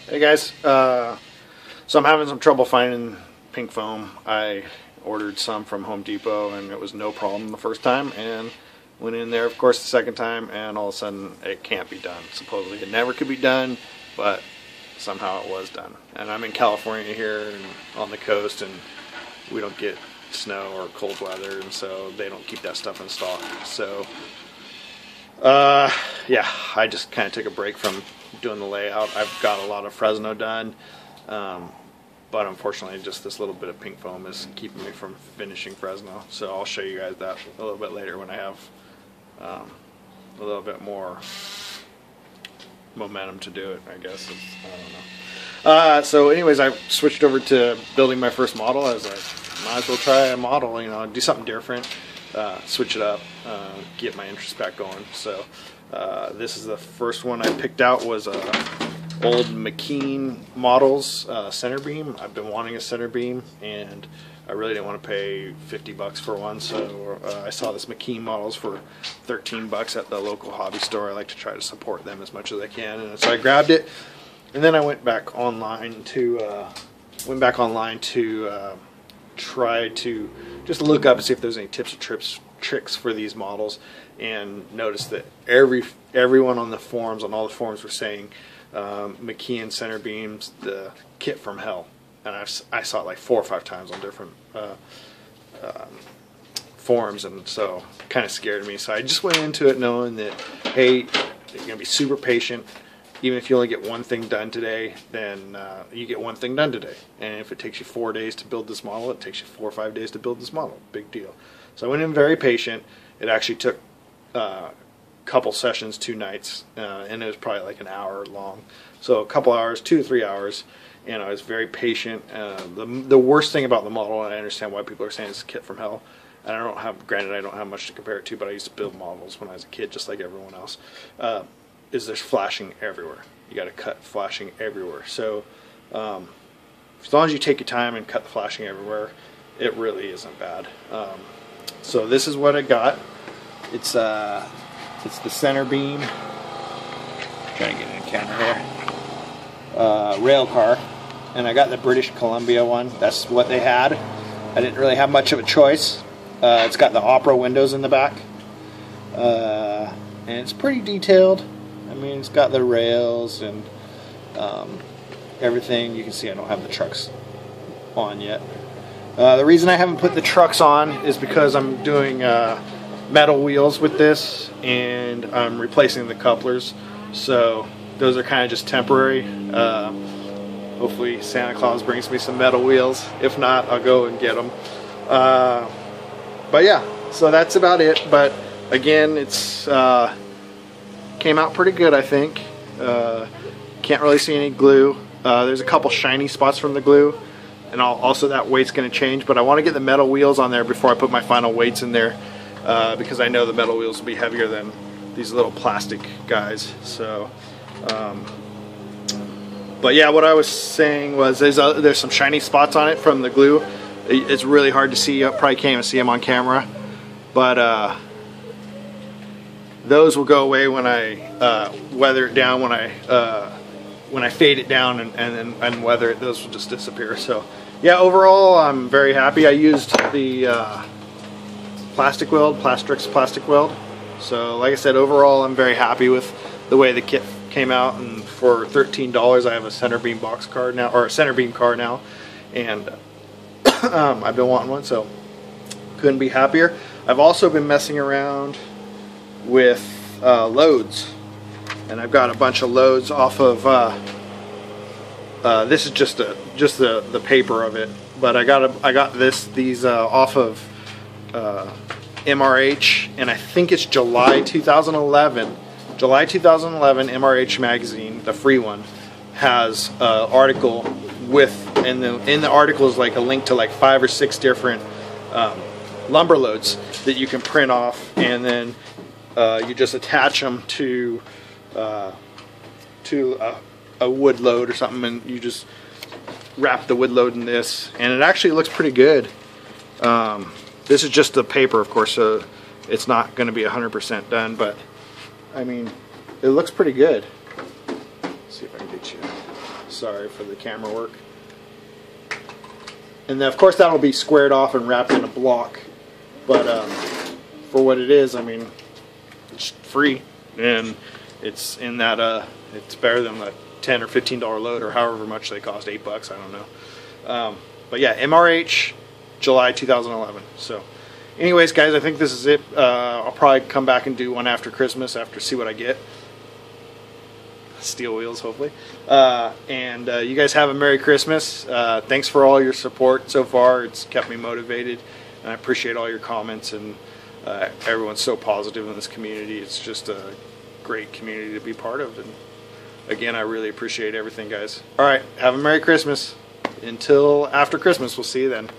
Hey guys, so I'm having some trouble finding pink foam. I ordered some from Home Depot and it was no problem the first time, and went in there of course the second time, and all of a sudden it can't be done. Supposedly it never could be done, but somehow it was done. And I'm in California here and on the coast, and we don't get snow or cold weather, and so they don't keep that stuff in stock. So yeah, I just kind of took a break from doing the layout. I've got a lot of Fresno done, but unfortunately just this little bit of pink foam is keeping me from finishing Fresno. So I'll show you guys that a little bit later when I have a little bit more momentum to do it, I guess. I don't know. So anyways, I switched over to building my first model. I was like, might as well try a model, you know, do something different, switch it up, get my interest back going. So this is the first one I picked out, was old McKean models Centerbeam. I've been wanting a Centerbeam, and I really didn't want to pay 50 bucks for one, so I saw this McKean models for 13 bucks at the local hobby store. I like to try to support them as much as I can, and so I grabbed it, and then I went back online to try to just look up and see if there's any tips or tricks for these models, and noticed that everyone on the forums, on all the forums, were saying McKean Centerbeam's the kit from hell. And I saw it like 4 or 5 times on different forums, and so kind of scared me. So I just went into it knowing that, hey, you're going to be super patient. Even if you only get one thing done today, then you get one thing done today. And if it takes you 4 days to build this model, it takes you 4 or 5 days to build this model. Big deal. So I went in very patient. It actually took a couple sessions, 2 nights, and it was probably like an hour long. So a couple hours, 2 to 3 hours, and I was very patient. The worst thing about the model, and I understand why people are saying it's a kit from hell, and granted I don't have much to compare it to, but I used to build models when I was a kid just like everyone else, is there's flashing everywhere. You got to cut flashing everywhere. So as long as you take your time and cut the flashing everywhere, it really isn't bad. So this is what I got. It's the Centerbeam. Trying to get in the camera here. Rail car, and I got the British Columbia one. That's what they had. I didn't really have much of a choice. It's got the opera windows in the back, and it's pretty detailed. I mean, it's got the rails and everything. You can see I don't have the trucks on yet. The reason I haven't put the trucks on is because I'm doing metal wheels with this, and I'm replacing the couplers. So those are kind of just temporary. Hopefully Santa Claus brings me some metal wheels. If not, I'll go and get them. But yeah, so that's about it. But again, it's came out pretty good, I think. Can't really see any glue. There's a couple shiny spots from the glue, and also that weight's going to change. But I want to get the metal wheels on there before I put my final weights in there, because I know the metal wheels will be heavier than these little plastic guys. So but yeah, what I was saying was there's some shiny spots on it from the glue. It's really hard to see. You probably can't even see them on camera, but those will go away when I weather it down. When I fade it down and weather it, those will just disappear. So yeah, overall I'm very happy. I used the Plastrix plastic weld. So like I said, overall I'm very happy with the way the kit came out, and for $13 I have a Centerbeam box car now, or a Centerbeam car now, and I've been wanting one, so couldn't be happier. I've also been messing around with loads, and I've got a bunch of loads off of this is just the paper of it, but I got these off of MRH, and I think it's July 2011 MRH magazine, the free one, has an article with, and in the article is like a link to like 5 or 6 different lumber loads that you can print off, and then you just attach them to a wood load or something, and you just wrap the wood load in this, and it actually looks pretty good. This is just the paper, of course, so it's not going to be 100% done, but I mean, it looks pretty good. Let's see if I can get you. Sorry for the camera work. And then of course that'll be squared off and wrapped in a block. But for what it is, I mean, it's free, and it's in that it's better than the $10 or $15 load, or however much they cost, $8, I don't know. But yeah, MRH, July 2011. So anyways, guys, I think this is it. I'll probably come back and do one after Christmas, after see what I get. Steel wheels, hopefully. And you guys have a Merry Christmas. Thanks for all your support so far. It's kept me motivated, and I appreciate all your comments, and everyone's so positive in this community. It's just a great community to be part of, and again, I really appreciate everything, guys. All right, have a Merry Christmas. Until after Christmas, we'll see you then.